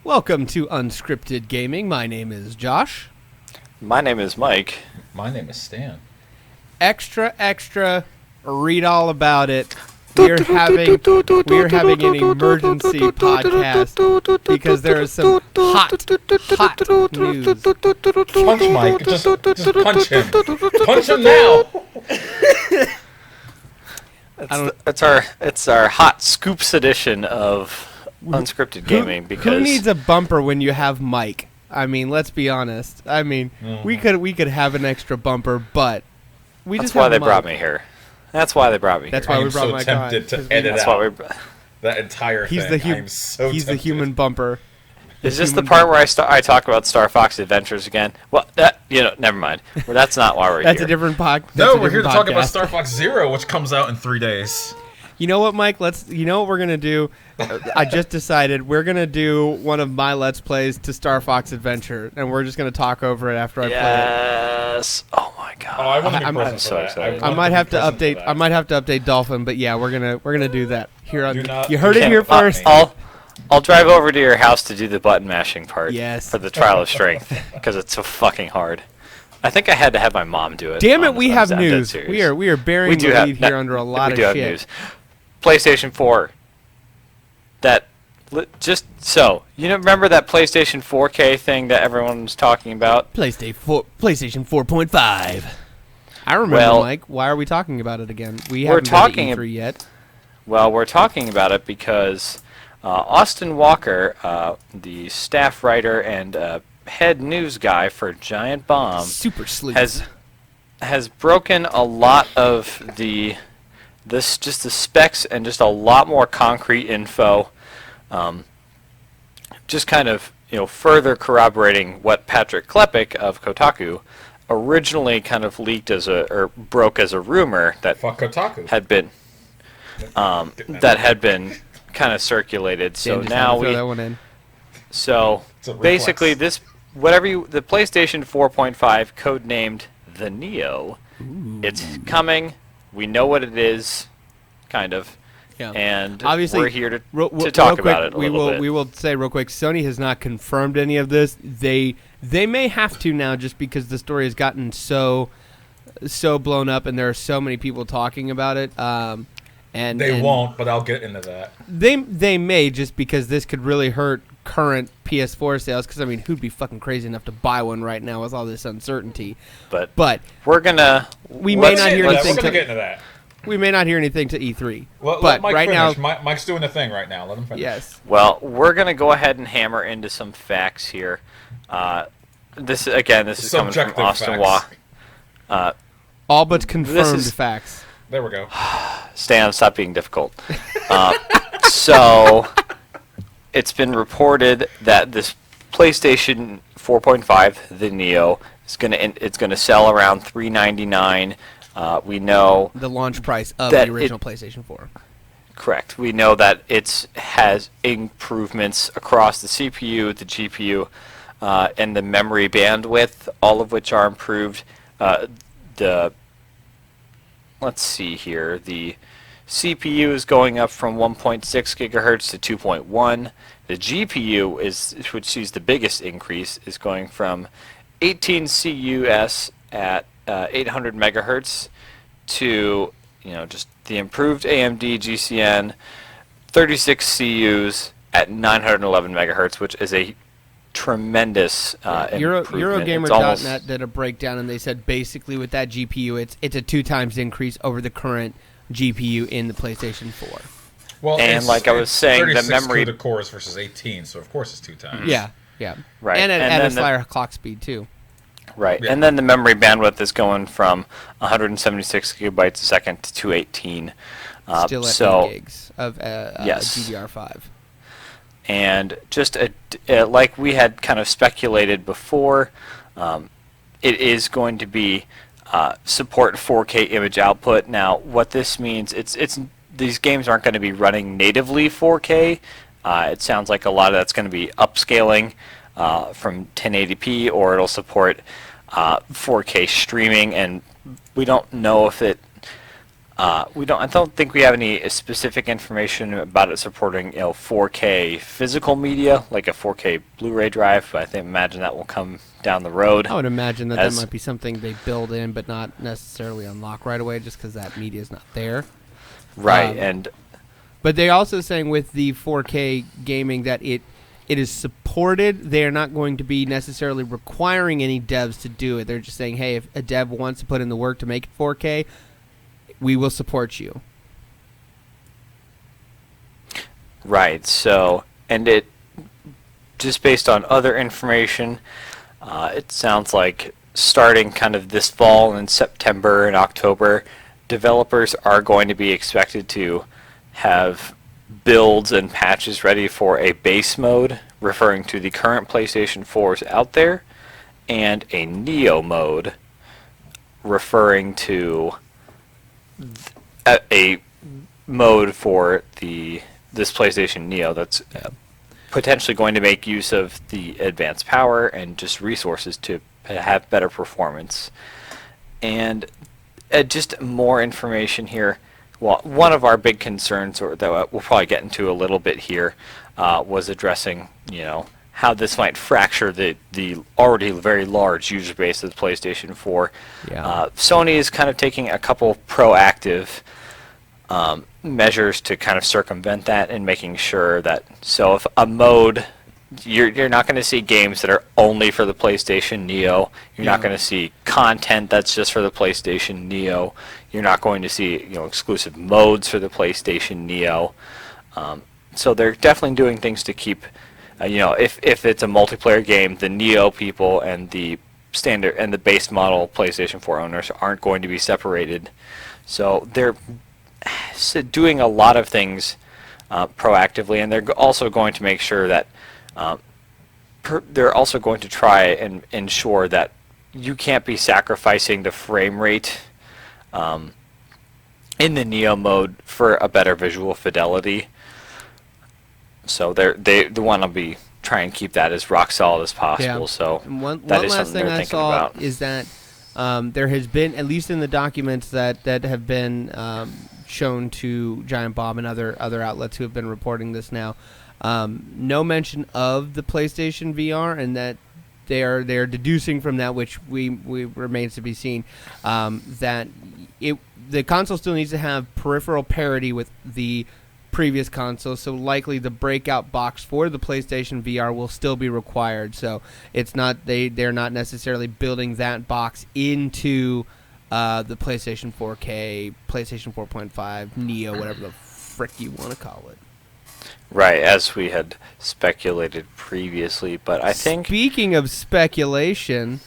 Welcome to Unscripted Gaming. My name is Josh. My name is Mike. My name is Stan. Extra, read all about it. We're having an emergency podcast because there is some hot news. Punch Mike. Just punch him. Punch him now. It's our hot scoops edition of Unscripted Gaming because who needs a bumper when you have Mike? I mean, let's be honest. I mean, we could have an extra bumper, but we that's just why have they Mike. brought me here. That's why they brought me. That's here. why we brought Mike on. I'm so tempted to edit That's out why that entire thing. He's the human bumper. Is this the part where I talk about Star Fox Adventures again? Well, never mind. Well, that's not why we're here. That's a different podcast. No, we're here to talk about Star Fox Zero, which comes out in 3 days. You know what, Mike? You know what we're gonna do? I just decided we're gonna do one of my Let's Plays to Star Fox Adventure, and we're just gonna talk over it after I play it. Yes. Oh my god. Oh, I want to be I'm present so for that. excited. I might have to update. I might have to update Dolphin, but yeah, we're gonna do that here on. Do You heard it here not first. I'll drive over to your house to do the button mashing part. Yes. For the trial of strength because it's so fucking hard. I think I had to have my mom do it. Damn it, we have I'm dead news. serious. We are burying the lead here under a lot of we do shit. have news. PlayStation 4. Just so you remember that PlayStation 4K thing that everyone was talking about? PlayStation 4.5. I remember, Mike. Why are we talking about it again? We haven't been to E3 yet. Well, we're talking about it because Austin Walker, the staff writer and head news guy for Giant Bomb, Super Sleuth, has broken a lot of the specs and just a lot more concrete info. Just kind of further corroborating what Patrick Klepek of Kotaku originally kind of leaked or broke as a rumor that had been kind of circulated. So now basically the PlayStation 4.5 codenamed the Neo. Ooh. It's coming. We know what it is, kind of. Yeah. And obviously, we're here to talk about it a little bit. We will say real quick, Sony has not confirmed any of this. They may have to now just because the story has gotten so blown up and there are so many people talking about it. And they won't, but I'll get into that. They may just because this could really hurt current PS4 sales because, I mean, who'd be fucking crazy enough to buy one right now with all this uncertainty? But we're going to... We may not hear anything. We're going to get into that. We may not hear anything to E3. Well, but Mike right finish. now, Mike's doing the thing right now. Let him finish. Yes. Well, we're going to go ahead and hammer into some facts here. This is coming from Austin Walker. All but confirmed facts. There we go. Stan, stop being difficult. So, it's been reported that this PlayStation 4.5, the Neo, it's gonna sell around $399. We know the launch price of the original PlayStation 4. Correct. We know that it has improvements across the CPU, the GPU, and the memory bandwidth, all of which are improved. Let's see here. The CPU is going up from 1.6 gigahertz to 2.1. The GPU which sees the biggest increase, is going from 18 CUS at 800 megahertz to just the improved AMD GCN 36 CUs at 911 megahertz, which is a tremendous improvement. Eurogamer.net did a breakdown, and they said basically with that GPU, it's a 2 times increase over the current GPU in the PlayStation 4. Well, and like I was saying, the memory cores versus 18, so of course it's 2 times. Yeah, right, and at a higher clock speed too. Right, yeah. And then the memory bandwidth is going from 176 gigabytes a second to 218. Still at 8 gigs of yes. DDR5. And just like we had kind of speculated before, it is going to be support 4K image output. Now, what this means, these games aren't going to be running natively 4K. It sounds like a lot of that's going to be upscaling from 1080p, or it'll support 4K streaming, and we don't know if I don't think we have any specific information about it supporting 4K physical media, like a 4K Blu-ray drive. But imagine that will come down the road. I would imagine that might be something they build in, but not necessarily unlock right away, just because that media is not there. Right, but they're also saying with the 4K gaming that it is supported. They are not going to be necessarily requiring any devs to do it. They're just saying, hey, if a dev wants to put in the work to make it 4K, we will support you. Right. So, and it just based on other information, it sounds like starting kind of this fall in September and October, developers are going to be expected to have builds and patches ready for a base mode, referring to the current PlayStation 4s out there, and a Neo mode, referring to a mode for this PlayStation Neo that's potentially going to make use of the advanced power and just resources to have better performance. And just more information here. Well, one of our big concerns, or that we'll probably get into a little bit here, was addressing, how this might fracture the already very large user base of the PlayStation 4. Yeah. Sony is kind of taking a couple proactive measures to kind of circumvent that, and making sure that, so if a mode, you're not going to see games that are only for the PlayStation Neo. You're not going to see content that's just for the PlayStation Neo. You're not going to see exclusive modes for the PlayStation Neo. So they're definitely doing things to keep, if it's a multiplayer game, the Neo people and the standard and the base model PlayStation 4 owners aren't going to be separated. So they're doing a lot of things proactively, and they're also going to make sure that they're also going to try and ensure that you can't be sacrificing the frame rate in the Neo mode for a better visual fidelity. So they want to be try and keep that as rock solid as possible. Yeah. So one that is last something thing they're I thinking saw about. is that there has been, at least in the documents that have been shown to Giant Bomb and other outlets who have been reporting this now, no mention of the PlayStation VR, and that they are deducing from that, which we remains to be seen, that the console still needs to have peripheral parity with the previous console, so likely the breakout box for the PlayStation VR will still be required. So it's not they're not necessarily building that box into the PlayStation 4K, PlayStation 4.5, Neo, whatever the frick you want to call it. Right, as we had speculated previously, but I think... Speaking of speculation,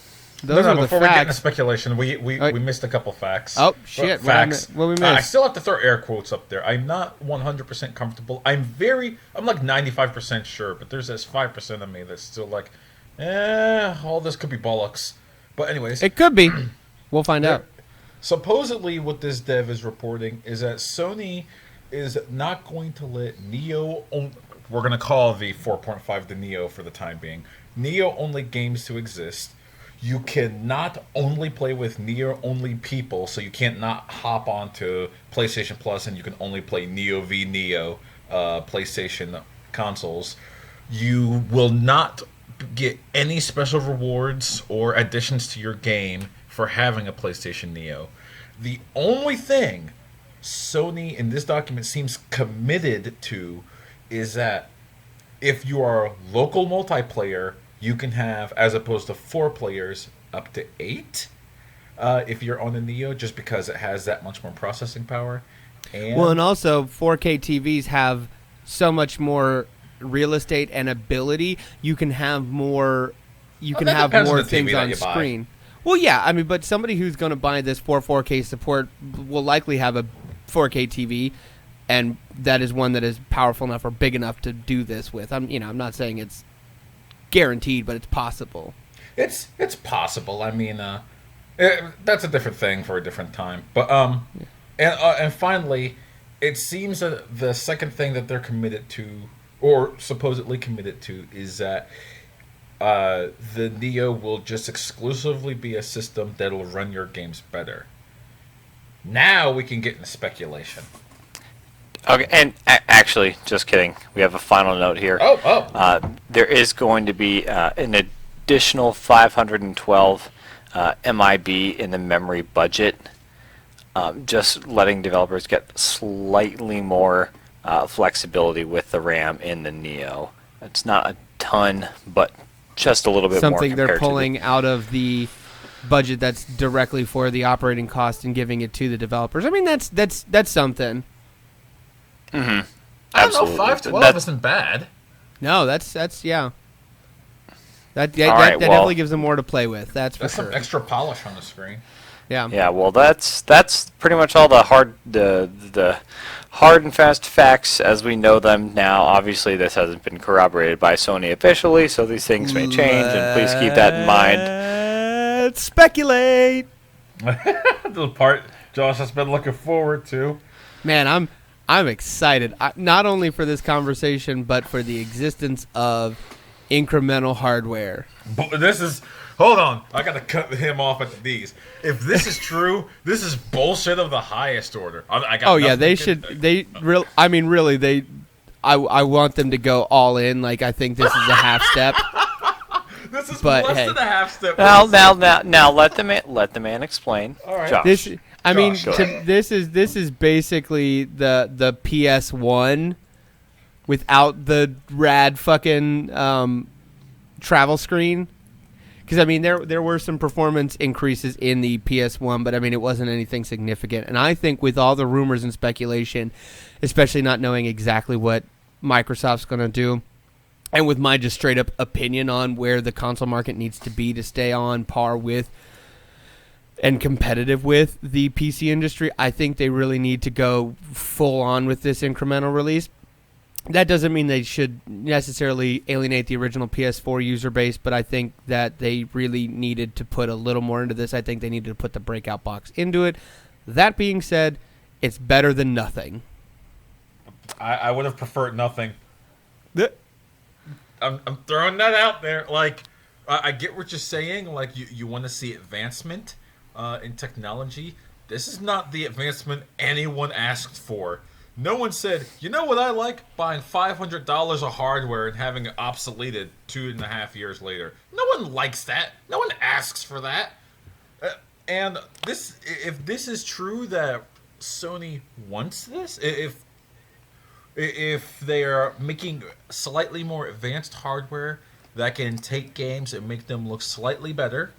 those are the before we get into facts. speculation, we missed a couple facts. Oh, shit. Facts. What we missed? I still have to throw air quotes up there. I'm not 100% comfortable. I'm like 95% sure, but there's this 5% of me that's still like, all this could be bollocks. But anyways. It could be. We'll find out. Supposedly what this dev is reporting is that Sony is not going to let Neo... We're going to call the 4.5 the Neo for the time being. Neo-only games to exist. You cannot only play with Neo-only people, so you can't not hop onto PlayStation Plus and you can only play Neo v Neo PlayStation consoles. You will not get any special rewards or additions to your game for having a PlayStation Neo. The only thing Sony in this document seems committed to is that if you are local multiplayer, you can have, as opposed to 4 players, up to 8 if you're on the Neo, just because it has that much more processing power. And also 4K TVs have so much more real estate and ability. You can have more. You can have more things on screen. Well, yeah, I mean, but somebody who's going to buy this for 4K support will likely have a 4K TV, and that is one that is powerful enough or big enough to do this with. I'm not saying it's guaranteed, but it's possible. It's possible. I mean, that's a different thing for a different time. But and finally, it seems that the second thing that they're committed to, or supposedly committed to, is that the Neo will just exclusively be a system that'll run your games better. Now we can get into speculation. Okay, and actually, just kidding. We have a final note here. There is going to be an additional 512 MIB in the memory budget, just letting developers get slightly more flexibility with the RAM in the Neo. It's not a ton, but just a little bit more. Something they're pulling out of the budget that's directly for the operating cost and giving it to the developers. I mean, that's something. Mm-hmm. I don't know, 512 isn't bad. No, that's yeah. That definitely gives them more to play with. That's for sure. Some extra polish on the screen. Yeah. Yeah. Well, that's pretty much all the hard and fast facts as we know them now. Obviously, this hasn't been corroborated by Sony officially, so these things may change, and please keep that in mind. Let's speculate. The part Josh has been looking forward to. Man, I'm excited, not only for this conversation, but for the existence of incremental hardware. Hold on, I gotta cut him off at the knees. If this is true, this is bullshit of the highest order. They should. I want them to go all in. Like, I think this is a half step. This is less than a half step. Now let the man explain. All right. Josh. This is basically the PS1 without the rad fucking travel screen. Because, I mean, there were some performance increases in the PS1, but, I mean, it wasn't anything significant. And I think with all the rumors and speculation, especially not knowing exactly what Microsoft's going to do, and with my just straight-up opinion on where the console market needs to be to stay on par with and competitive with the PC industry, I think they really need to go full-on with this incremental release. That doesn't mean they should necessarily alienate the original PS4 user base, but I think that they really needed to put a little more into this. I think they needed to put the breakout box into it. That being said, it's better than nothing. I would have preferred nothing. I'm throwing that out there. Like, I get what you're saying. Like, you want to see advancement in technology. This is not the advancement anyone asked for. No one said, you know what I like? Buying $500 of hardware and having it obsoleted 2.5 years later. No one likes that. No one asks for that. And if this is true that Sony wants this, if they are making slightly more advanced hardware that can take games and make them look slightly better,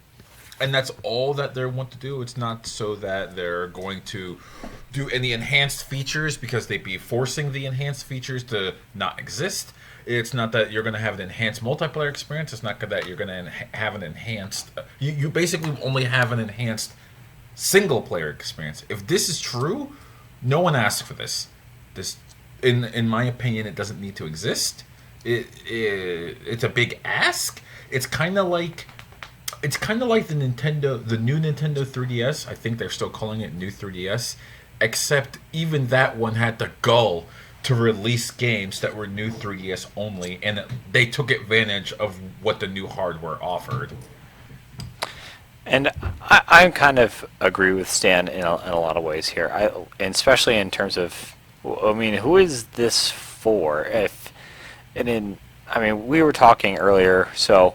and that's all that they want to do. It's not so that they're going to do any enhanced features because they'd be forcing the enhanced features to not exist. It's not that you're going to have an enhanced multiplayer experience. It's not that you're going to have an enhanced... You basically only have an enhanced single-player experience. If this is true, no one asked for this. This, in my opinion, it doesn't need to exist. It's a big ask. It's kind of like the new Nintendo 3DS. I think they're still calling it new 3DS, except even that one had the gall to release games that were new 3DS only, and they took advantage of what the new hardware offered. And I kind of agree with Stan in a lot of ways here, and especially in terms of, I mean, who is this for? We were talking earlier, so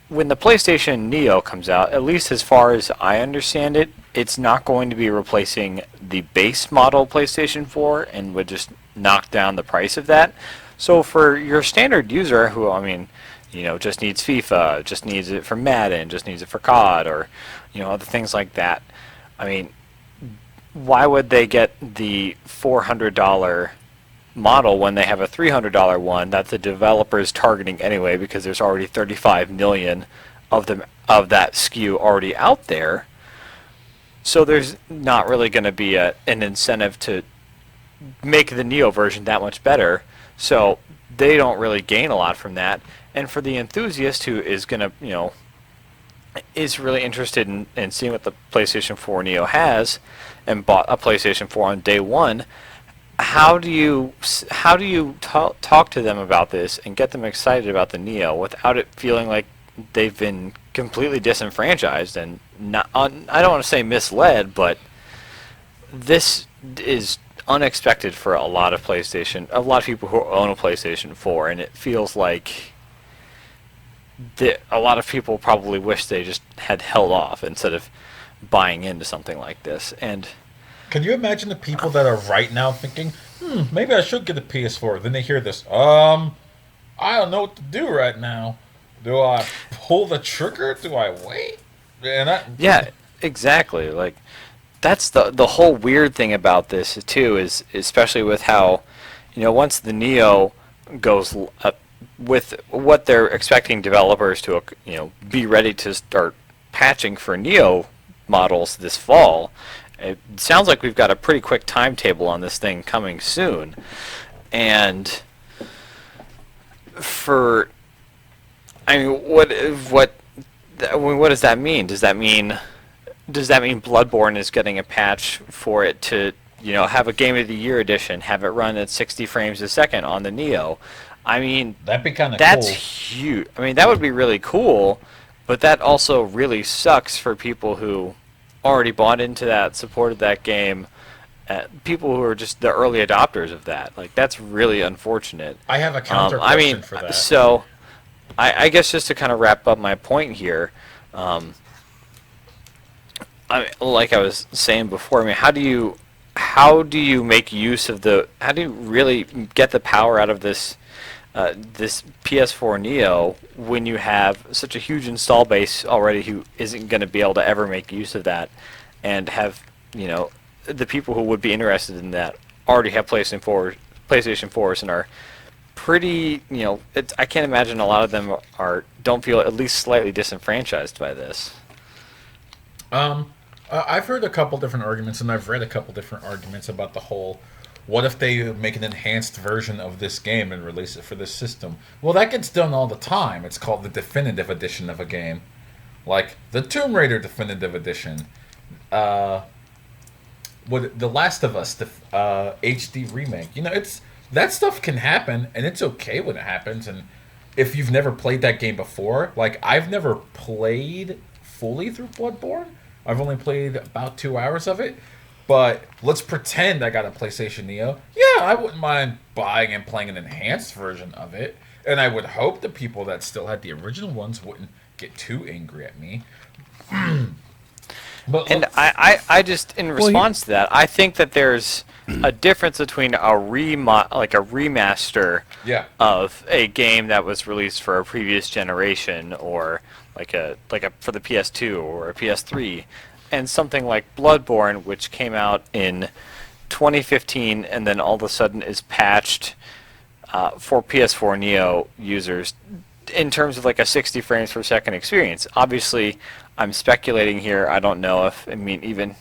when the PlayStation Neo comes out, at least as far as I understand it, it's not going to be replacing the base model PlayStation 4 and would just knock down the price of that. So for your standard user who, just needs FIFA, just needs it for Madden, just needs it for COD, or, other things like that, why would they get the $400 model when they have a $300 one that the developer is targeting anyway, because there's already 35 million of that SKU already out there? So there's not really going to be an incentive to make the Neo version that much better. So they don't really gain a lot from that. And for the enthusiast who is going to, is really interested in seeing what the PlayStation 4 Neo has and bought a PlayStation 4 on day one, how do you talk to them about this and get them excited about the Neo without it feeling like they've been completely disenfranchised and not, I don't want to say misled, but this is unexpected for a lot of people who own a PlayStation 4, and it feels like a lot of people probably wish they just had held off instead of buying into something like this. And can you imagine the people that are right now thinking, maybe I should get a PS4? Then they hear this, I don't know what to do right now. Do I pull the trigger? Do I wait? Yeah, exactly. Like, that's the whole weird thing about this too, is especially with how, once the Neo goes up with what they're expecting developers to, be ready to start patching for Neo models this fall. It sounds like we've got a pretty quick timetable on this thing coming soon, and what does that mean? Does that mean Bloodborne is getting a patch for it to, have a Game of the Year edition, have it run at 60 frames a second on the Neo? I mean, that'd be kind of cool. That's huge. I mean, that would be really cool, but that also really sucks for people who already bought into that, supported that game, people who are just the early adopters of that. Like, that's really unfortunate. I have a counter question for that. So, I guess just to kind of wrap up my point here, like I was saying before, I mean, how do you make use of how do you really get the power out of this PS4 Neo when you have such a huge install base already who isn't going to be able to ever make use of that, and have, the people who would be interested in that already have PlayStation 4s and are pretty, I can't imagine a lot of them don't feel at least slightly disenfranchised by this. I've heard a couple different arguments, and I've read a couple different arguments about the whole, what if they make an enhanced version of this game and release it for this system? Well, that gets done all the time. It's called the definitive edition of a game. Like the Tomb Raider definitive edition. The Last of Us HD remake. That stuff can happen, and it's okay when it happens. And if you've never played that game before, like I've never played fully through Bloodborne. I've only played about 2 hours of it. But let's pretend I got a PlayStation Neo. Yeah, I wouldn't mind buying and playing an enhanced version of it. And I would hope the people that still had the original ones wouldn't get too angry at me. I just, in response to that, I think that there's a difference between a remaster of a game that was released for a previous generation, or like a for the PS2 or a PS3, and something like Bloodborne, which came out in 2015 and then all of a sudden is patched for PS4 Neo users in terms of like a 60 frames per second experience. Obviously, I'm speculating here. I don't know even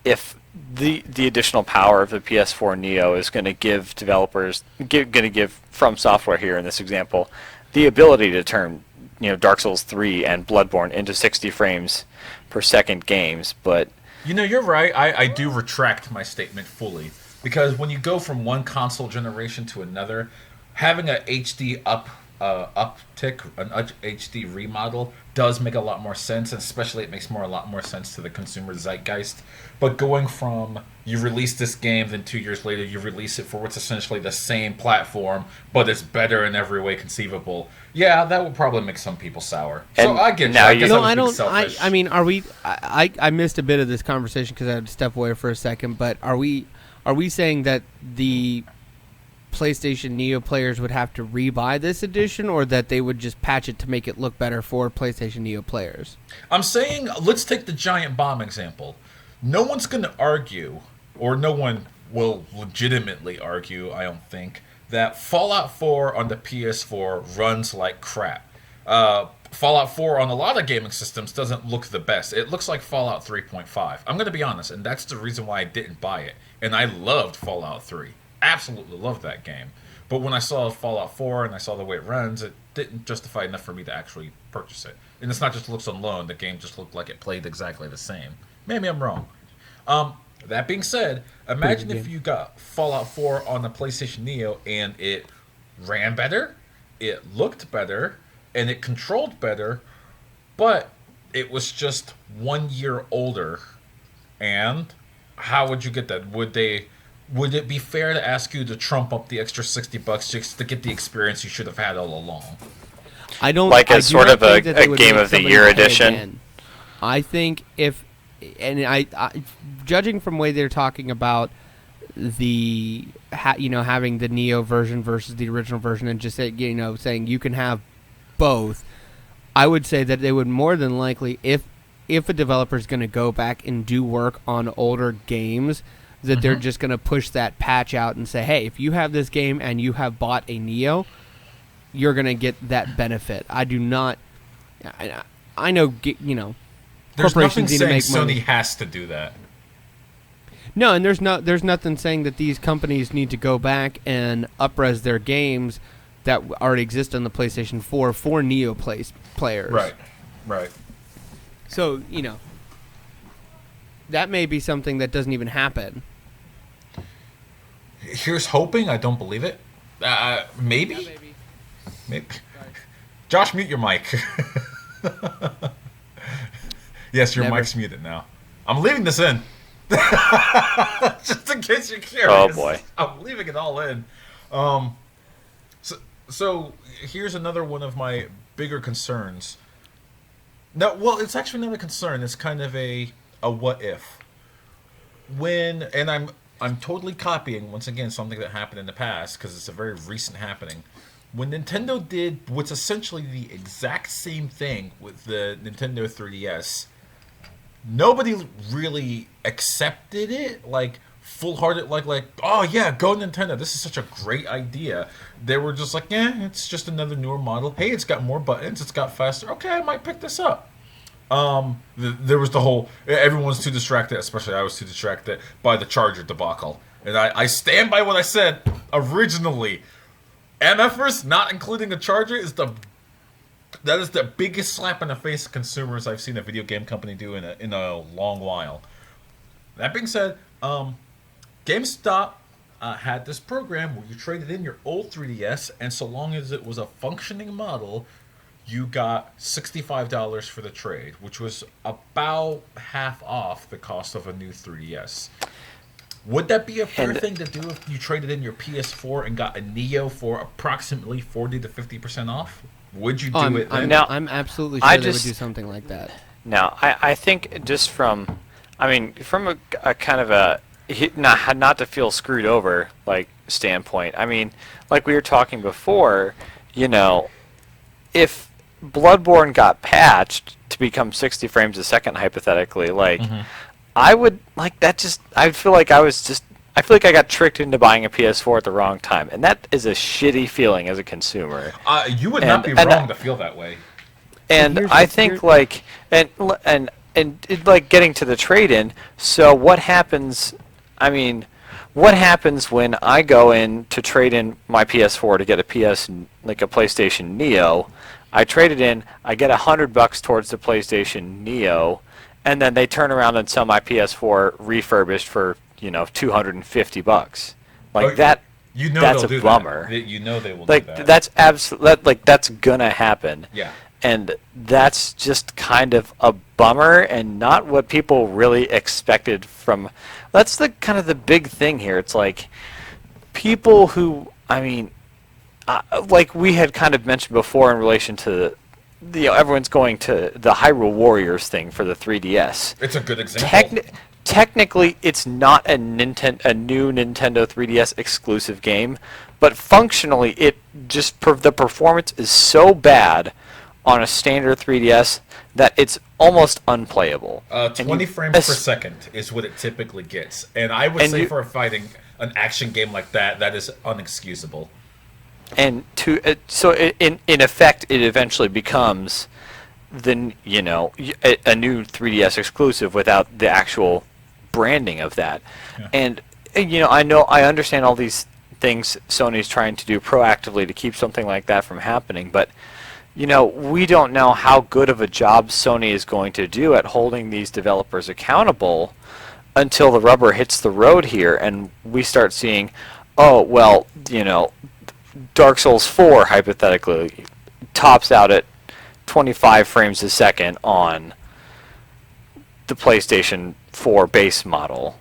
if the additional power of the PS4 Neo is going to give developers, going to give From Software here in this example, the ability to turn Dark Souls 3 and Bloodborne into 60 frames per second games. But you're right. I do retract my statement fully, because when you go from one console generation to another, having a HD uptick, an HD remodel does make a lot more sense, and especially it makes a lot more sense to the consumer zeitgeist. But going from, you release this game, then 2 years later you release it for what's essentially the same platform, but it's better in every way conceivable, yeah, that would probably make some people sour. So I get you. I guess I was being selfish. I mean, are we? I missed a bit of this conversation because I had to step away for a second. But are we saying that the PlayStation Neo players would have to rebuy this edition, or that they would just patch it to make it look better for PlayStation Neo players? I'm saying, let's take the giant bomb example. No one's going to argue, or no one will legitimately argue, I don't think, that Fallout 4 on the PS4 runs like crap. Fallout 4 on a lot of gaming systems doesn't look the best. It looks like Fallout 3.5. I'm going to be honest, and that's the reason why I didn't buy it. And I loved Fallout 3. Absolutely loved that game. But when I saw Fallout 4 and I saw the way it runs, it didn't justify enough for me to actually purchase it. And it's not just looks on loan. The game just looked like it played exactly the same. Maybe I'm wrong. That being said, imagine if you got Fallout 4 on the PlayStation Neo and it ran better, it looked better, and it controlled better, but it was just 1 year older, and how would you get that? Would it be fair to ask you to trump up the extra $60 just to get the experience you should have had all along? I don't like I as do sort not of a think that they would Game make of the somebody Year pay edition? again. I think if, and I judging from the way they're talking about the having the Neo version versus the original version, and just saying you can have both, I would say that they would more than likely, if a developer is going to go back and do work on older games, that they're just going to push that patch out and say, hey, if you have this game and you have bought a Neo, you're going to get that benefit. I do not. I know, There's nothing corporations need to saying make Sony money. has to do that. No, and there's nothing saying that these companies need to go back and up-res their games that already exist on the PlayStation 4 for Neo players. Right. So, that may be something that doesn't even happen. Here's hoping. I don't believe it. Maybe? Yeah, maybe. Maybe. Josh, mute your mic. Yes, your Never. mic's muted now. I'm leaving this in. Just in case you're curious. Oh, boy. I'm leaving it all in. So here's another one of my bigger concerns. No, well, it's actually not a concern. It's kind of a what if. And I'm totally copying once again something that happened in the past because it's a very recent happening. When Nintendo did what's essentially the exact same thing with the Nintendo 3DS, nobody really accepted it like full-hearted, like oh yeah, go Nintendo, this is such a great idea. They were just like, yeah, it's just another newer model. Hey, it's got more buttons, it's got faster. Okay, I might pick this up. There was the whole, everyone's too distracted, especially I was too distracted by the charger debacle. And I stand by what I said originally. MFers, not including a charger, that is the biggest slap in the face of consumers I've seen a video game company do in a long while. That being said, GameStop had this program where you traded in your old 3DS, and so long as it was a functioning model, you got $65 for the trade, which was about half off the cost of a new 3DS. Would that be a fair thing to do if you traded in your PS4 and got a Neo for approximately 40 to 50% off? Would you do it then? I'm absolutely sure they would do something like that. Now, I think just from a kind of a not to feel screwed over like standpoint. I mean, like we were talking before, if Bloodborne got patched to become 60 frames a second, hypothetically, I would like that. I feel like I got tricked into buying a PS4 at the wrong time, and that is a shitty feeling as a consumer. You would not be wrong to feel that way. And I think like getting to the trade-in. So what happens? I mean, what happens when I go in to trade in my PS4 to get a PlayStation Neo? I trade it in. I get $100 towards the PlayStation Neo, and then they turn around and sell my PS4 refurbished for $250. Like that. That's a bummer. They will do that. That's that's gonna happen. Yeah. And that's just kind of a bummer and not what people really expected from. That's the kind of the big thing here. It's like people who, like we had kind of mentioned before in relation to everyone's going to the Hyrule Warriors thing for the 3DS. It's a good example. Technically, it's not a new Nintendo 3DS exclusive game, but functionally, the performance is so bad on a standard 3DS that it's almost unplayable. 20 frames per second is what it typically gets, and I would say for an action game like that, that is unexcusable. And in effect, it eventually becomes a new 3DS exclusive without the actual branding of that. Yeah. And I understand all these things Sony's trying to do proactively to keep something like that from happening, but we don't know how good of a job Sony is going to do at holding these developers accountable until the rubber hits the road here and we start seeing, Dark Souls 4 hypothetically tops out at 25 frames a second on the PlayStation 4 base model,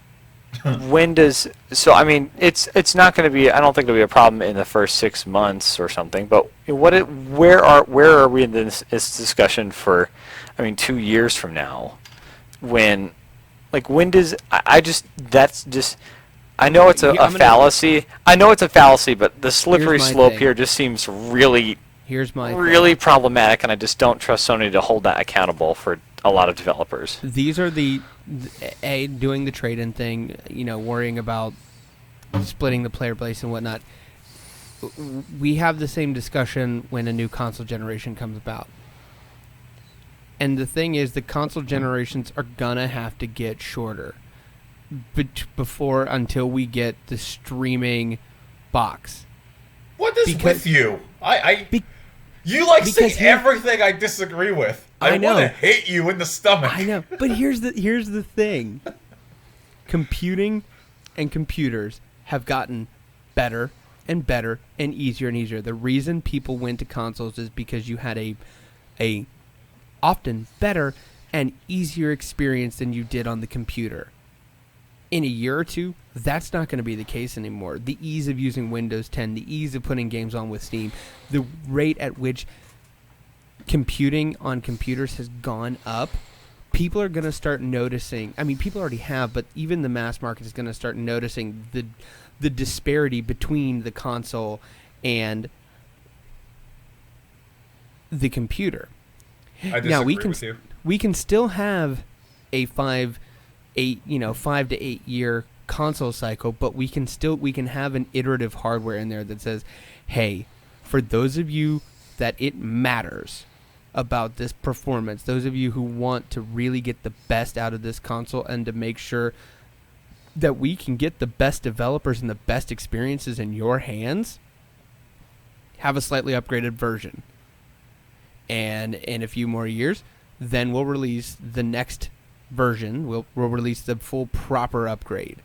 when does I mean it's not going to be, I don't think it'll be a problem in the first 6 months or something, but where are we in this discussion for, I mean, 2 years from now, when does I just that's just I know it's a fallacy. I know it's a fallacy, but the slippery slope here just seems really problematic, and I just don't trust Sony to hold that accountable for a lot of developers. These are doing the trade-in thing, worrying about splitting the player base and whatnot. We have the same discussion when a new console generation comes about. And the thing is, the console generations are gonna have to get shorter until we get the streaming box. What is with you? You like saying everything I disagree with. I want to hit you in the stomach. I know, but here's the thing. Computing and computers have gotten better and better and easier and easier. The reason people went to consoles is because you had a often better and easier experience than you did on the computer. In a year or two, that's not going to be the case anymore. The ease of using Windows 10, the ease of putting games on with Steam, the rate at which computing on computers has gone up, people are going to start noticing. I mean, people already have, but even the mass market is going to start noticing the disparity between the console and the computer. I disagree with you. We can still have a 5 to 8 year console cycle, but we can have an iterative hardware in there that says, hey, for those of you that it matters about this performance, those of you who want to really get the best out of this console and to make sure that we can get the best developers and the best experiences in your hands, have a slightly upgraded version. And in a few more years, then we'll release the next version. We'll release the full proper upgrade.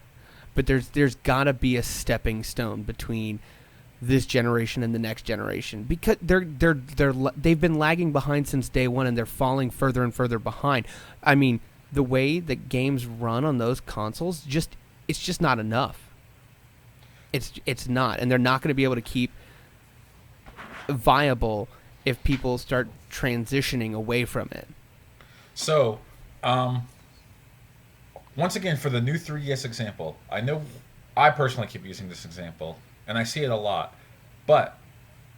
But there's got to be a stepping stone between this generation and the next generation, because they've been lagging behind since day one, and they're falling further and further behind. I mean, the way that games run on those consoles, it's just not enough. It's not, and they're not going to be able to keep viable if people start transitioning away from it. So, once again, for the new 3DS example, I know I personally keep using this example, and I see it a lot. But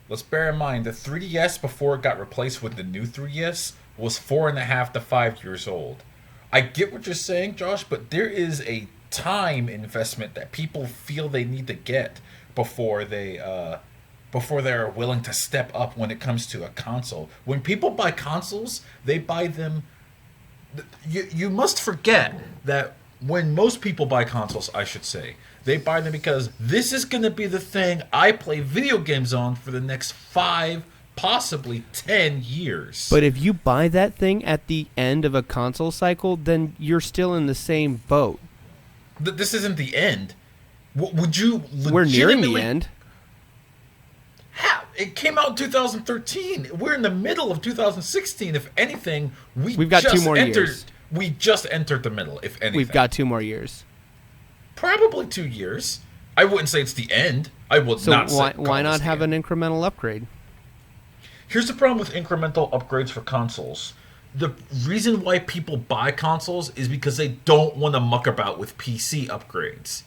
let's bear in mind the 3DS, before it got replaced with the new 3DS, was 4.5 to 5 years old. I get what you're saying, Josh, but there is a time investment that people feel they need to get before they're willing to step up when it comes to a console. When people buy consoles, they buy them. You must forget that when most people buy consoles, I should say, they buy them because this is going to be the thing I play video games on for the next 5, possibly 10 years. But if you buy that thing at the end of a console cycle, then you're still in the same boat. This isn't the end. Would you legitimately... We're nearing the end. It came out in 2013. We're in the middle of 2016. If anything, we've got 2 more years. We just entered the middle, if anything. We've got 2 more years. Probably 2 years. I wouldn't say it's the end. I would not say. So why not have an incremental upgrade? Here's the problem with incremental upgrades for consoles. The reason why people buy consoles is because they don't want to muck about with PC upgrades.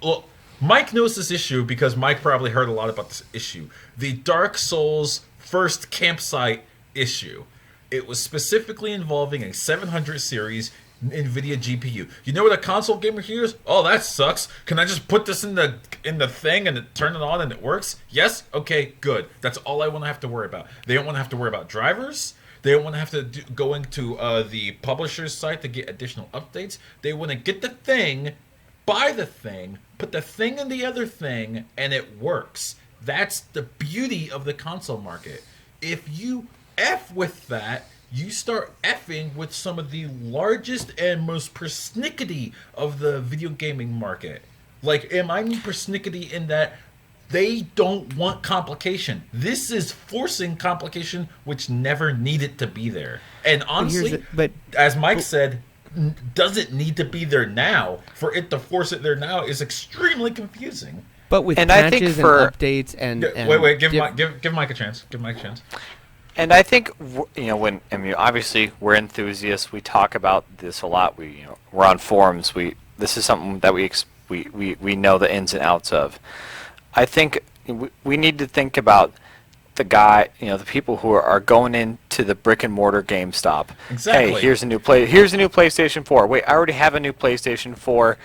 Well, Mike knows this issue because Mike probably heard a lot about this issue. The Dark Souls first campsite issue. It was specifically involving a 700 series NVIDIA GPU. You know what a console gamer hears? Oh, that sucks. Can I just put this in the thing and turn it on and it works? Yes? Okay, good. That's all I want to have to worry about. They don't want to have to worry about drivers. They don't want to have to go into the publisher's site to get additional updates. They want to get the thing, buy the thing, put the thing in the other thing, and it works. That's the beauty of the console market. If you F with that, you start effing with some of the largest and most persnickety of the video gaming market. Like, I mean persnickety in that they don't want complication. This is forcing complication which never needed to be there. And honestly, as Mike said, doesn't need to be there now. For it to force it there now is extremely confusing. But with And I think patches and for- updates and Wait, give Mike a chance. Give Mike a chance. And I think obviously we're enthusiasts. We talk about this a lot. We're on forums. This is something that we know the ins and outs of. I think we need to think about the people who are going into the brick and mortar GameStop. Exactly. Hey, here's a new PlayStation 4. Wait, I already have a new PlayStation 4,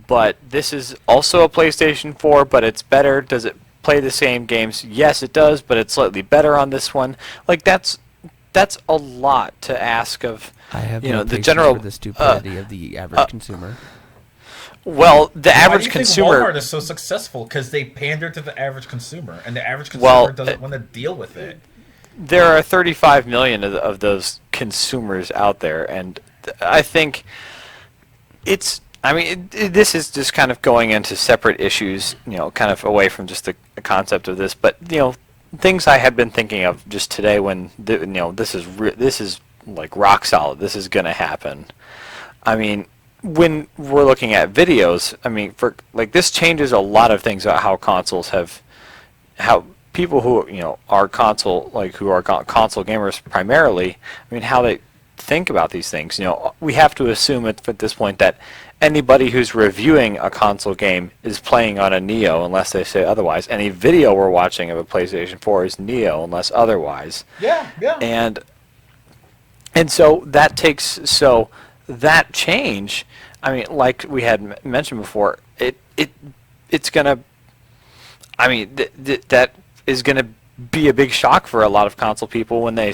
but this is also a PlayStation 4, but it's better. Does it play the same games? Yes, it does, but it's slightly better on this one. Like that's a lot to ask of. I have the general for the stupidity of the average consumer. Well, the Why average do you consumer. think Walmart is so successful? Because they pander to the average consumer, and the average consumer doesn't want to deal with it. There are 35 million of those consumers out there, and I think this is just kind of going into separate issues, kind of away from just the concept of this. But things I had been thinking of just today when this is like rock solid. This is going to happen. I mean, when we're looking at videos, this changes a lot of things about how consoles how people who are console gamers primarily, how they think about these things. We have to assume at this point that anybody who's reviewing a console game is playing on a Neo unless they say otherwise. Any video we're watching of a PlayStation 4 is Neo unless otherwise. Yeah. And so that that change, like we had mentioned before, it's gonna, that is gonna be a big shock for a lot of console people when they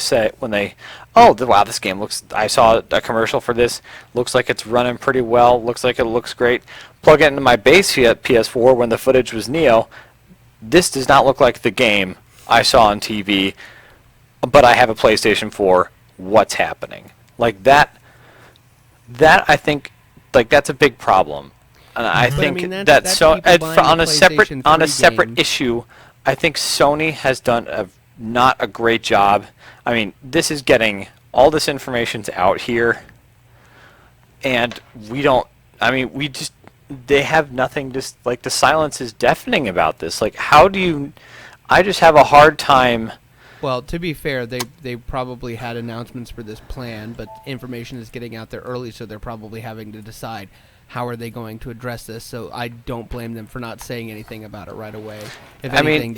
wow, this game I saw a commercial for this, looks like it's running pretty well, looks like it looks great. Plug it into my base PS4 when the footage was Neo. This does not look like the game I saw on TV, but I have a PlayStation 4. What's happening? Like that I think, that's a big problem, and I think on a separate issue, I think Sony has done not a great job. This is getting all this information's out here, and they have nothing. Just like the silence is deafening about this. Like, how do you? I just have a hard time. Well, to be fair, they probably had announcements for this plan, but information is getting out there early, so they're probably having to decide how are they going to address this. So I don't blame them for not saying anything about it right away. If anything,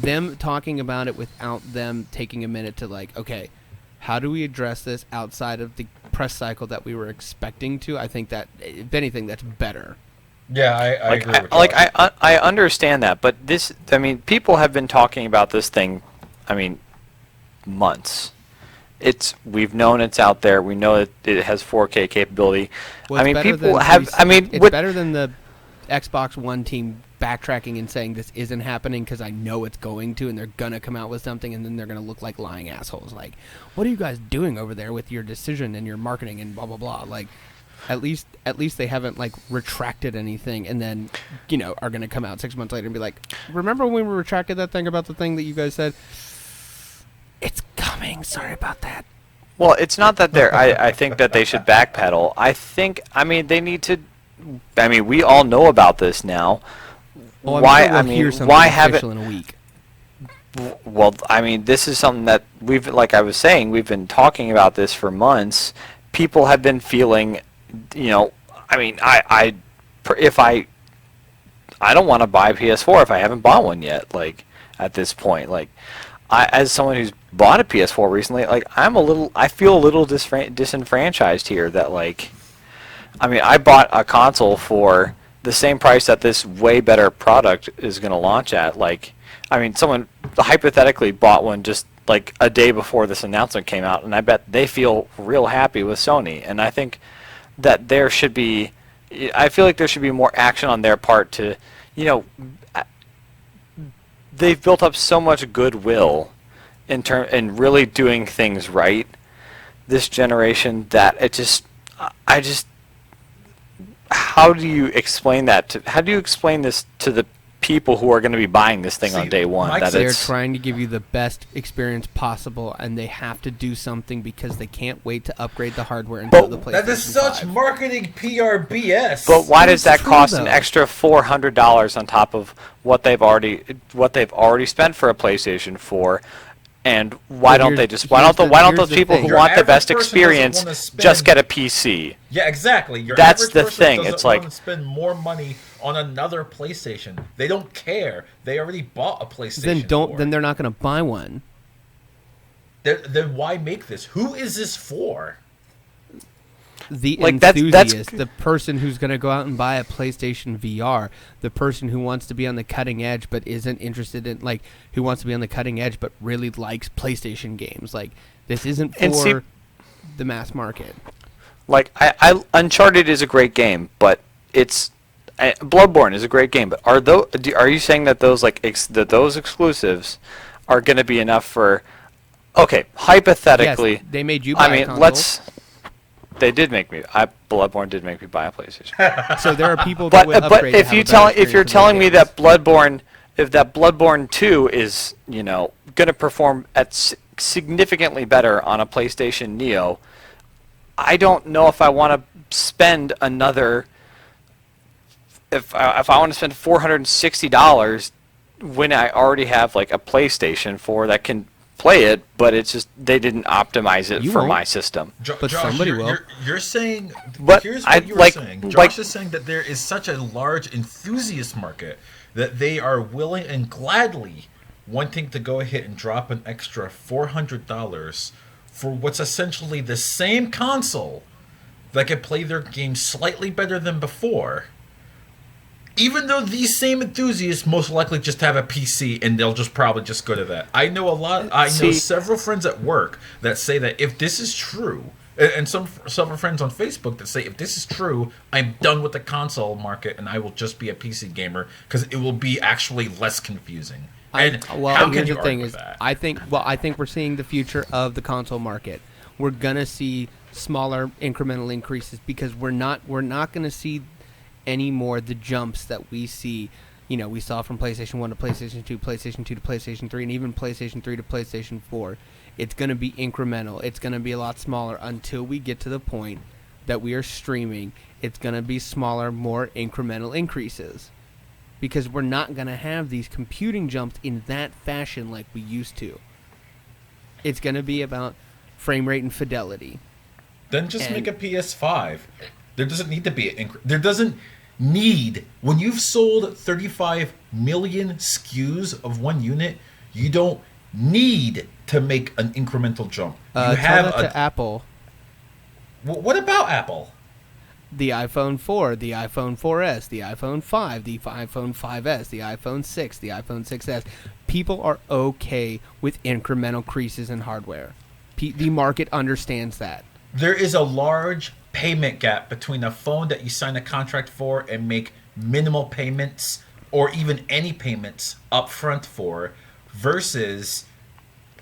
them talking about it without them taking a minute to okay, how do we address this outside of the press cycle that we were expecting to? I think that, if anything, that's better. Yeah, I agree with that. I understand that, but this, people have been talking about this thing, months. We've known it's out there. We know that it has 4K capability. Well, people have. It's better than the Xbox One team backtracking and saying this isn't happening because I know it's going to, and they're gonna come out with something, and then they're gonna look like lying assholes. Like, what are you guys doing over there with your decision and your marketing and blah blah blah? Like, at least they haven't retracted anything, and then are gonna come out 6 months later and be like, remember when we retracted that thing about the thing that you guys said? It's coming. Sorry about that. Well, it's not that they're. I think that they should backpedal. I think. They need to. We all know about this now. Well, why? Why have it in a week? Well, this is something that like I was saying, we've been talking about this for months. People have been feeling. I don't want to buy a PS4 if I haven't bought one yet. Like, at this point, as someone who's bought a PS4 recently, I feel a little disenfranchised here. That I bought a console for the same price that this way better product is going to launch at. Someone hypothetically bought one just a day before this announcement came out, and I bet they feel real happy with Sony. And I think that I feel like there should be more action on their part to, they've built up so much goodwill in really doing things right this generation that how do you explain that how do you explain this to the people who are going to be buying this thing on day one. That they're it's trying to give you the best experience possible, and they have to do something because they can't wait to upgrade the hardware until the PlayStation 5. That is such marketing PR BS. But why does that true, cost though. an extra $400 on top of what they've already spent for a PlayStation 4? And why don't those people who want the best experience just get a PC? Yeah, exactly. That's average the person thing. doesn't It's like want to spend more money on another PlayStation. They don't care. They already bought a PlayStation. Then they're not going to buy one. Then why make this? Who is this for? The Like, enthusiast, the person who's going to go out and buy a PlayStation VR, the person who wants to be on the cutting edge but isn't interested in, like, who wants to be on the cutting edge but really likes PlayStation games. Like, this isn't for the mass market. Like, Uncharted is a great game, but Bloodborne is a great game. But are you saying that those those exclusives are going to be enough for? Okay, hypothetically, Yes, they made you buy a console. They did make me. Bloodborne did make me buy a PlayStation. So there are people that would But upgrade. if you're telling me that Bloodborne 2 is going to perform at significantly better on a PlayStation Neo, I don't know if I want to spend another. If I want to spend $460 when I already have like a PlayStation 4 that can play it, but it's just they didn't optimize it for my system. But Josh, somebody will. You're saying. But here's what you were saying. Josh is saying that there is such a large enthusiast market that they are willing and gladly wanting to go ahead and drop an extra $400 for what's essentially the same console that can play their game slightly better than before. Even though these same enthusiasts most likely just have a PC and they'll just probably just go to that. I know several friends at work that say that if this is true, and several friends on Facebook that say if this is true, I'm done with the console market and I will just be a PC gamer because it will be actually less confusing. And how can you argue with that? I think we're seeing the future of the console market. We're gonna see smaller incremental increases because we're not gonna see anymore the jumps that we see, we saw from PlayStation 1 to PlayStation 2, PlayStation 2 to PlayStation 3, and even PlayStation 3 to PlayStation 4. It's going to be incremental. It's going to be a lot smaller until we get to the point that we are streaming. It's going to be smaller, more incremental increases because we're not going to have these computing jumps in that fashion like we used to. It's going to be about frame rate and fidelity. Then just make a PS5. There doesn't need to be there doesn't need, when you've sold 35 million SKUs of one unit, you don't need to make an incremental jump. You have to Apple. What about Apple? The iPhone 4, the iPhone 4S, the iPhone 5, the iPhone 5S, the iPhone 6, the iPhone 6S. People are okay with incremental increases in hardware. The market understands that. There is a large payment gap between a phone that you sign a contract for and make minimal payments or even any payments up front for versus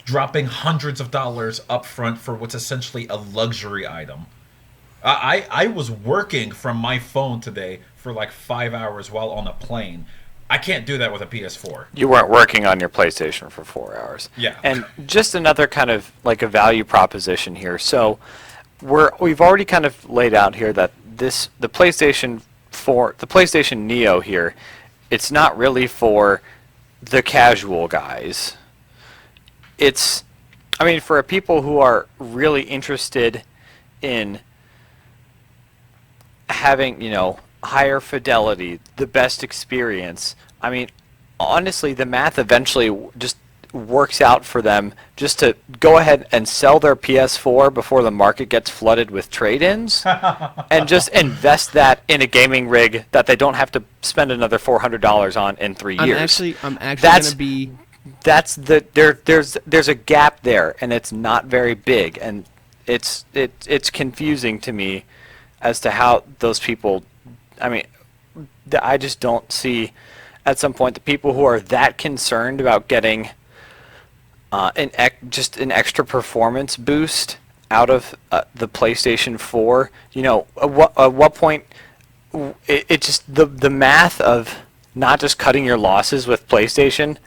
dropping hundreds of dollars up front for what's essentially a luxury item. I was working from my phone today for like 5 hours while on a plane. I can't do that with a PS4. You weren't working on your PlayStation for 4 hours. Yeah. And just another kind of like a value proposition here. So we've already kind of laid out here that the PlayStation 4, the PlayStation Neo here, it's not really for the casual guys. It's, for people who are really interested in having, higher fidelity, the best experience. Honestly, the math eventually just works out for them just to go ahead and sell their PS4 before the market gets flooded with trade-ins and just invest that in a gaming rig that they don't have to spend another $400 on in 3 years. I'm actually going to be... There's a gap there, and it's not very big, and it's confusing to me as to how those people... I just don't see at some point the people who are that concerned about getting just an extra performance boost out of the PlayStation 4. At what point it just the math of not just cutting your losses with PlayStation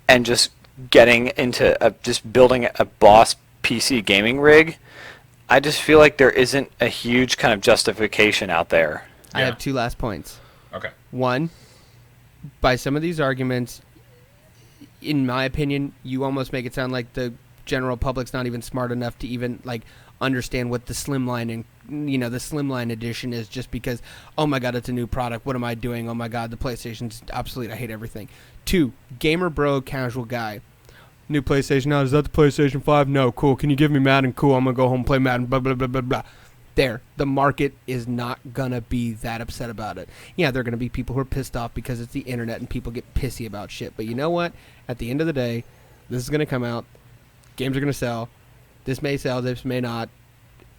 and just getting into just building a boss PC gaming rig, I just feel like there isn't a huge kind of justification out there. I have two last points. Okay. One, by some of these arguments, in my opinion, you almost make it sound like the general public's not even smart enough to even like understand what the slimline and the slimline edition is, just because, oh my god, it's a new product, what am I doing, oh my god, the PlayStation's obsolete, I hate everything. Two, gamer bro, casual guy, new PlayStation out, is that the PlayStation 5? No, cool, can you give me Madden? Cool, I'm gonna go home and play Madden, blah blah blah blah blah. There, the market is not gonna be that upset about it. Yeah, there are gonna be people who are pissed off because it's the internet and people get pissy about shit, but you know what, at the end of the day, this is gonna come out, games are gonna sell, this may sell, this may not.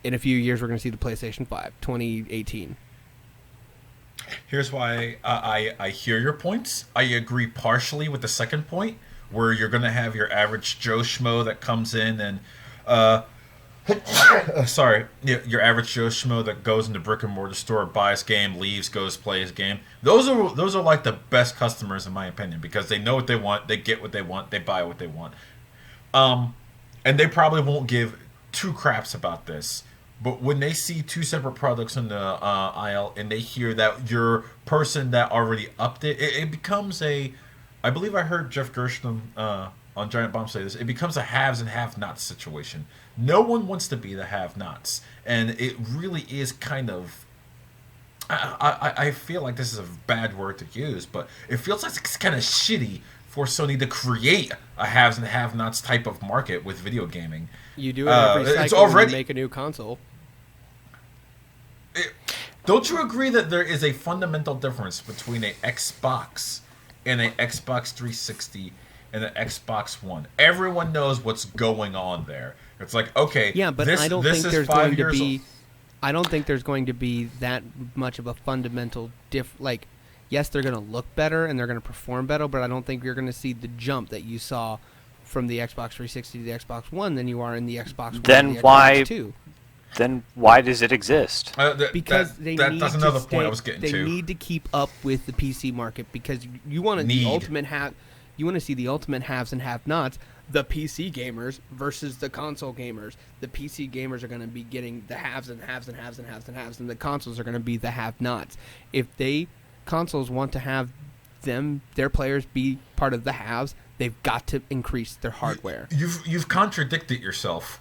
In a few years, we're going to see the PlayStation 5, 2018. Here's why I hear your points. I agree partially with the second point, where you're going to have your average Joe Schmo that comes in and, your average Joe Schmo that goes into brick and mortar store, buys game, leaves, goes play his game. Those are like the best customers in my opinion, because they know what they want, they get what they want, they buy what they want, and they probably won't give two craps about this. But when they see two separate products in the aisle and they hear that your person that already upped it becomes a... I believe I heard Jeff Gershom on Giant Bomb say this. It becomes a haves and have-nots situation. No one wants to be the have-nots. And it really is kind of... I feel like this is a bad word to use, but it feels like it's kind of shitty for Sony to create a haves and have-nots type of market with video gaming. You do it every cycle when you make a new console. Don't you agree that there is a fundamental difference between an Xbox and an Xbox 360 and an Xbox One? Everyone knows what's going on there. It's like, okay, yeah, but I don't think there's going to be... I don't think there's going to be that much of a fundamental like, yes, they're going to look better and they're going to perform better, but I don't think you're going to see the jump that you saw from the Xbox 360 to the Xbox One than you are in the Xbox One then and the why, Xbox 2. Then why does it exist? Because that's another point I was getting to. They need to keep up with the PC market, because you want to you want to see the ultimate haves and have-nots, the PC gamers versus the console gamers. The PC gamers are going to be getting the haves and haves and haves and haves and haves, and the consoles are going to be the have-nots. If consoles want to have their players be part of the haves, they've got to increase their hardware. You've contradicted yourself.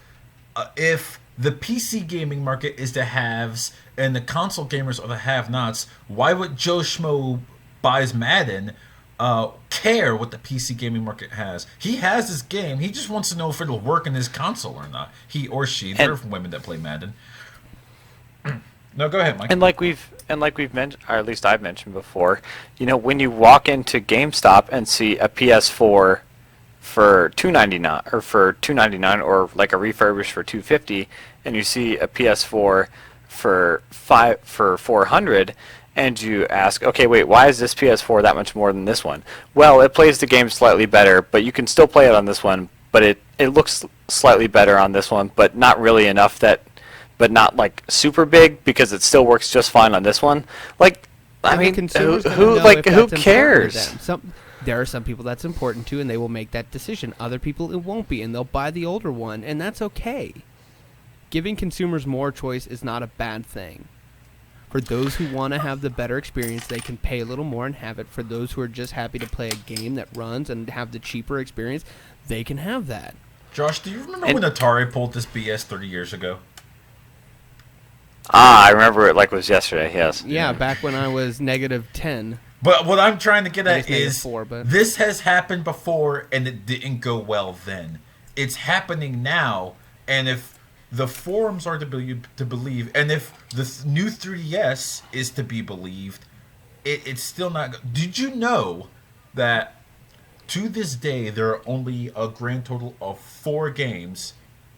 If the PC gaming market is the haves and the console gamers are the have-nots, why would Joe Schmo buys Madden care what the PC gaming market has? He has his game. He just wants to know if it'll work in his console or not. He or she. There are women that play Madden. No, go ahead, Mike. And like we've mentioned, or at least I've mentioned before, when you walk into GameStop and see a PS4 for $299 or for $299, or like a refurbished for $250, and you see a PS4 for $400, and you ask, okay, wait, why is this PS4 that much more than this one? Well, it plays the game slightly better, but you can still play it on this one, but it looks slightly better on this one, but not really enough but not like super big, because it still works just fine on this one. Like, I mean, who cares? There are some people that's important to, and they will make that decision. Other people it won't be, and they'll buy the older one, and that's okay. Giving consumers more choice is not a bad thing. For those who want to have the better experience, they can pay a little more and have it. For those who are just happy to play a game that runs and have the cheaper experience, they can have that. Josh, do you remember when Atari pulled this BS 30 years ago? I remember it like it was yesterday, yes. Yeah, back when I was -10. But what I'm trying to get at is, -4, this has happened before and it didn't go well then. It's happening now, and if the forums are to believe, and if the new 3DS is to be believed, it's still not... Did you know that to this day there are only a grand total of 4 games,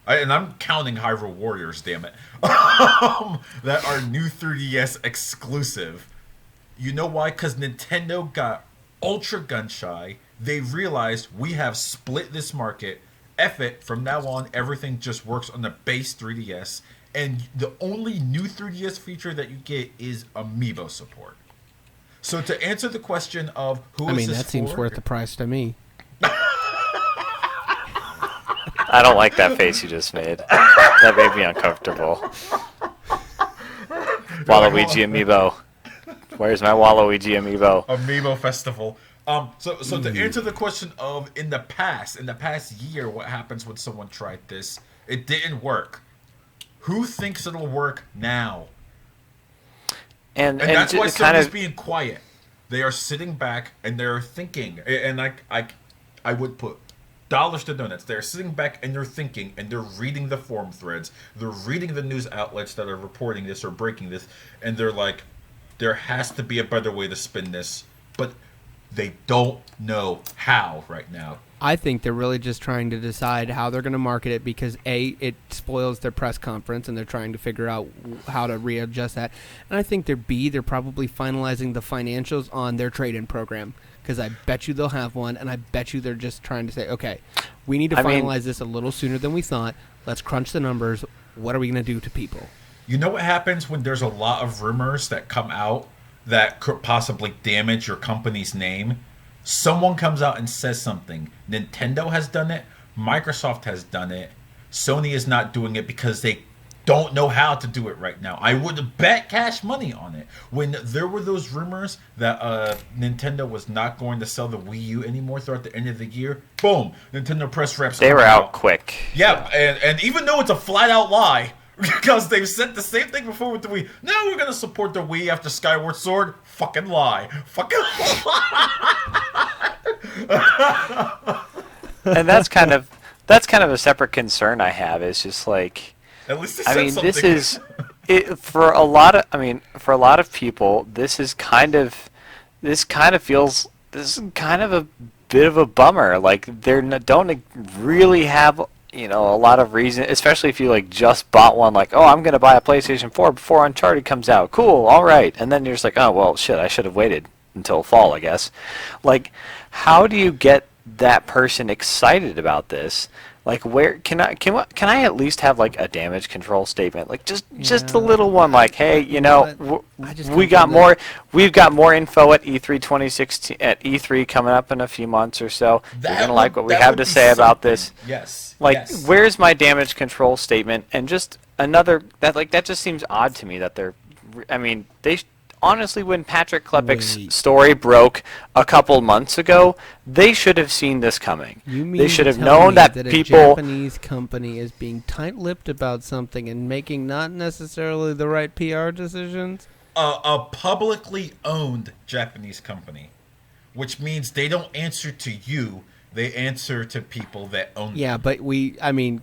and I'm counting Hyrule Warriors, damn it, that are new 3DS exclusive? You know why? Because Nintendo got ultra gun shy. They realized, we have split this market. F it. From now on, everything just works on the base 3DS. And the only new 3DS feature that you get is Amiibo support. So to answer the question of who I is mean, this that seems for? worth the price to me. I don't like that face you just made. That made me uncomfortable. Waluigi amiibo. Where's my Waluigi amiibo? Amiibo Festival. So to answer the question of in the past year, what happens when someone tried this? It didn't work. Who thinks it'll work now? And that's why Sony's being quiet. They are sitting back and they're thinking. And I would put dollars to donuts. They're sitting back and they're thinking and they're reading the forum threads. They're reading the news outlets that are reporting this or breaking this, and they're like, there has to be a better way to spin this, but they don't know how right now. I think they're really just trying to decide how they're going to market it because, A, it spoils their press conference, and they're trying to figure out how to readjust that. And I think they're probably finalizing the financials on their trade-in program because I bet you they'll have one, and I bet you they're just trying to say, okay, we need to finalize this a little sooner than we thought. Let's crunch the numbers. What are we going to do to people? You know what happens when there's a lot of rumors that come out that could possibly damage your company's name? Someone comes out and says something. Nintendo has done it. Microsoft has done it. Sony is not doing it because they don't know how to do it right now. I would bet cash money on it. When there were those rumors that Nintendo was not going to sell the Wii U anymore throughout the end of the year, boom, Nintendo press reps. They were out quick. Yeah, and even though it's a flat out lie, because they've said the same thing before with the Wii. Now we're going to support the Wii after Skyward Sword. Fucking lie. Fucking lie. And that's kind of a separate concern I have. It's just like, at least I mean, this is it for a lot of people. This is kind of feels a bit of a bummer. Like don't really have, a lot of reason, especially if you like just bought one, like, oh, I'm gonna buy a PlayStation 4 before Uncharted comes out. Cool, all right, and then you're just like, oh well, shit, I should have waited until fall, I guess. Like, how do you get that person excited about this? Like, where can I at least have like a damage control statement, like just a little one, like, hey, we've got more info at E3 2016 at E3 coming up in a few months or so. You're gonna like what we have to say about this. Yes. Like, yes. Where's my damage control statement? And just another that just seems odd to me that they're. I mean, honestly, when Patrick Klepek's story broke a couple months ago, they should have seen this coming. They should have known that people. A Japanese company is being tight-lipped about something and making not necessarily the right PR decisions. A publicly owned Japanese company, which means they don't answer to you. They answer to people that own them. Yeah, but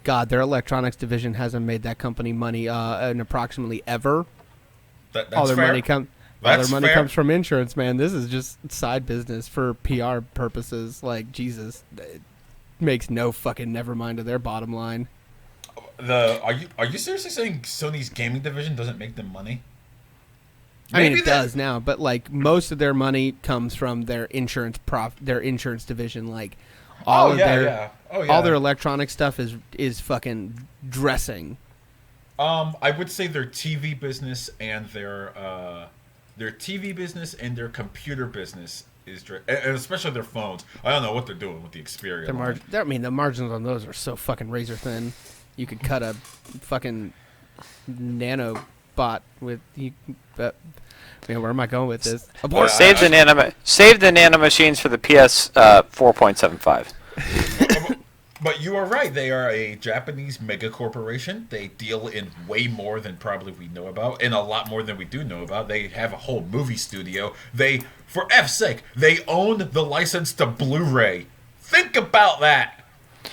God, their electronics division hasn't made that company money in approximately ever. That's all their fair. money comes from insurance, man. This is just side business for PR purposes. Like, Jesus, it makes no fucking never mind to their bottom line. Are you seriously saying Sony's gaming division doesn't make them money? I mean, it does now, but like most of their money comes from their insurance division. Like all their electronic stuff is fucking dressing. I would say their TV business and their TV business and their computer business and especially their phones. I don't know what they're doing with the Xperia. The margins on those are so fucking razor thin. You could cut a fucking nanobot with you. Where am I going with this? Save the nanomachines for the PS 4.75. But you are right. They are a Japanese mega corporation. They deal in way more than probably we know about, and a lot more than we do know about. They have a whole movie studio. For F's sake, they own the license to Blu-ray. Think about that.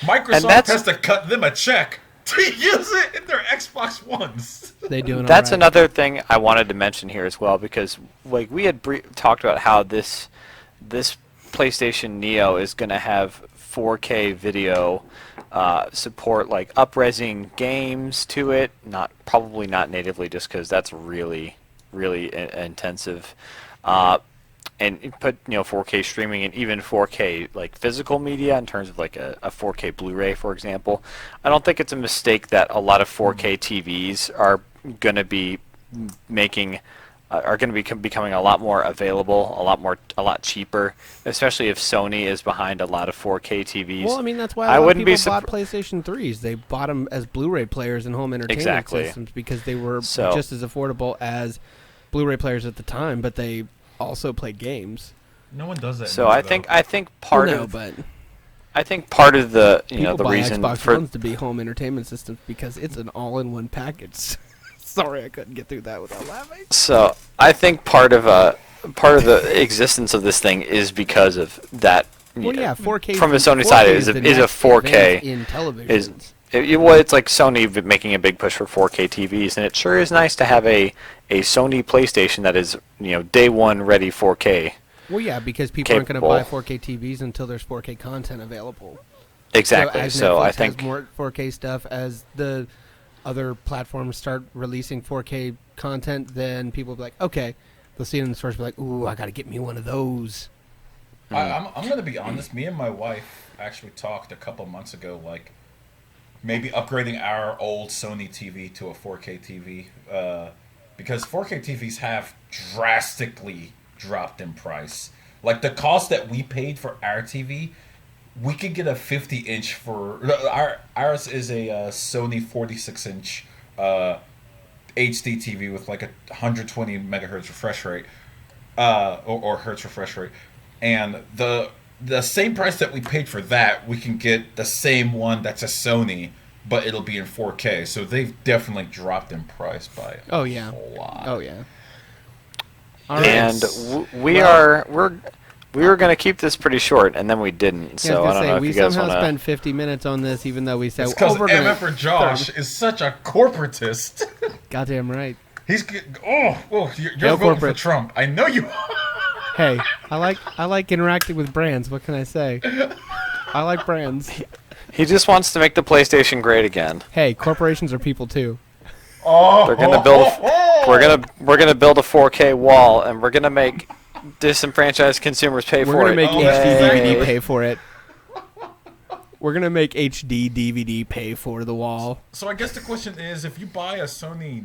Microsoft has to cut them a check to use it in their Xbox Ones. That's another thing I wanted to mention here as well, because like we had talked about how this PlayStation Neo is going to have 4K video support, like up-resing games to it. Probably not natively, just because that's really intensive. And put 4K streaming and even 4K like physical media in terms of like a 4K Blu-ray, for example. I don't think it's a mistake that a lot of 4K TVs are going to be making are going to be becoming a lot more available, a lot cheaper, especially if Sony is behind a lot of 4K TVs. Well, I mean, that's why I a lot of wouldn't be people bought PlayStation 3s. They bought them as Blu-ray players and home entertainment Exactly. systems because they were So- just as affordable as Blu-ray players at the time, but they also played games. No one does that. So anymore, I think part no, of but I think part of the people the buy reason Xbox for Ones to be home entertainment systems because it's an all-in-one package. Sorry, I couldn't get through that without laughing. So I think part of the existence of this thing is because of that. Well, yeah, 4K from the Sony 4K side is a the next 4K advance in televisions. Well, it's like Sony making a big push for 4K TVs, and it sure is nice to have a Sony PlayStation that is day one ready 4K. Well, yeah, because people aren't going to capable. buy 4K TVs until there's 4K content available. Exactly. So I as Netflix think has more 4K stuff, as the other platforms start releasing 4K content, then people will be like, okay, they'll see it in the stores, be like, ooh, I got to get me one of those. I'm going to be honest. Me and my wife actually talked a couple months ago, like maybe upgrading our old Sony TV to a 4K TV, because 4K TVs have drastically dropped in price. Like the cost that we paid for our TV, we could get a 50-inch for ours is a Sony 46-inch HD TV with like a 120 megahertz refresh rate, or hertz refresh rate, and the same price that we paid for that, we can get the same one that's a Sony, but it'll be in 4K. So they've definitely dropped in price by a whole lot. Oh yeah. and we were going to keep this pretty short, and then we didn't. So I don't know if we you guys somehow want to. spent 50 minutes on this, even though we said, It's because we're gonna MF for Josh is such a corporatist. Goddamn right. You're Hail voting for corporate. Trump. I know you are. Hey, I like interacting with brands. What can I say? I like brands. He just wants to make the PlayStation great again. Hey, corporations are people too. They're gonna build. We're gonna build a 4K wall, and we're gonna make disenfranchised consumers pay We're for gonna it. make Oh, HD that's DVD exactly. pay for it. We're gonna make HD DVD pay for the wall. So I guess the question is, if you buy a Sony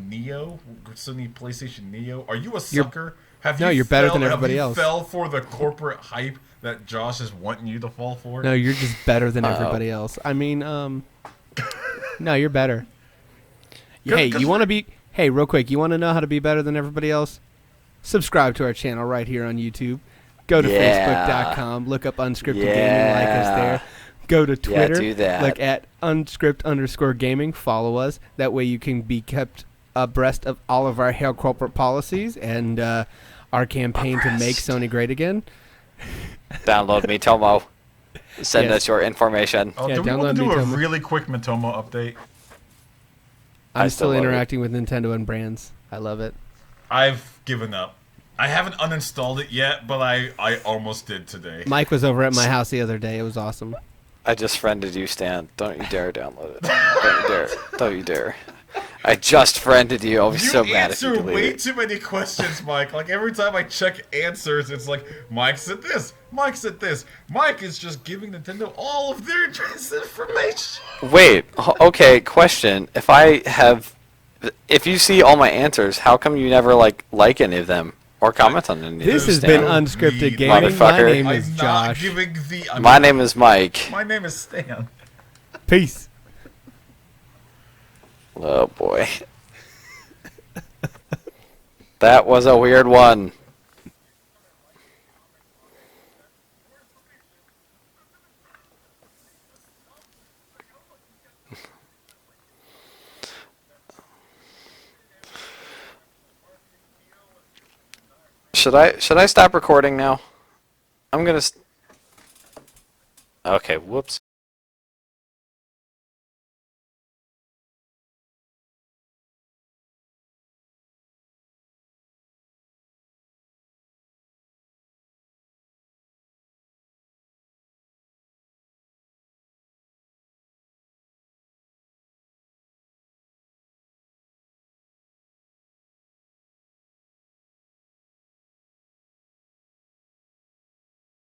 PlayStation Neo, are you a sucker? You're better than everybody else. Fell for the corporate hype that Josh is wanting you to fall for? No, you're just better than everybody else. I mean, no, you're better. Hey, you want to be? Hey, real quick, you want to know how to be better than everybody else? Subscribe to our channel right here on YouTube. Go to Facebook.com. Look up Unscripted Gaming. Like us there. Go to Twitter. do that. Look at unscript_gaming. Follow us. That way you can be kept abreast of all of our hail corporate policies and our campaign to make Sony great again. Download Mitomo. Send Yes. us your information. Oh, Yeah, do we download want to do a Mitomo. really quick Mitomo update? I'm still still love it. interacting with Nintendo and brands. I love it. I've given up. I haven't uninstalled it yet, but I almost did today. Mike was over at my house the other day. It was awesome. I just friended you, Stan. Don't you dare download it. Don't you dare. Don't you dare. I just friended you. I'll be You so mad if you answer delete way it. too many questions, Mike. Like every time I check answers, it's like Mike said this, Mike said this. Mike is just giving Nintendo all of their address information. Wait. Okay. Question. If you see all my answers, how come you never like any of them or comment on any of them? This has Stan? been Unscripted Read. Gaming. My Motherfucker. name is I'm not Josh. giving the. My name is Mike. My name is Stan. Peace. Oh boy. That was a weird one. Should I stop recording now? I'm gonna. Okay. Whoops.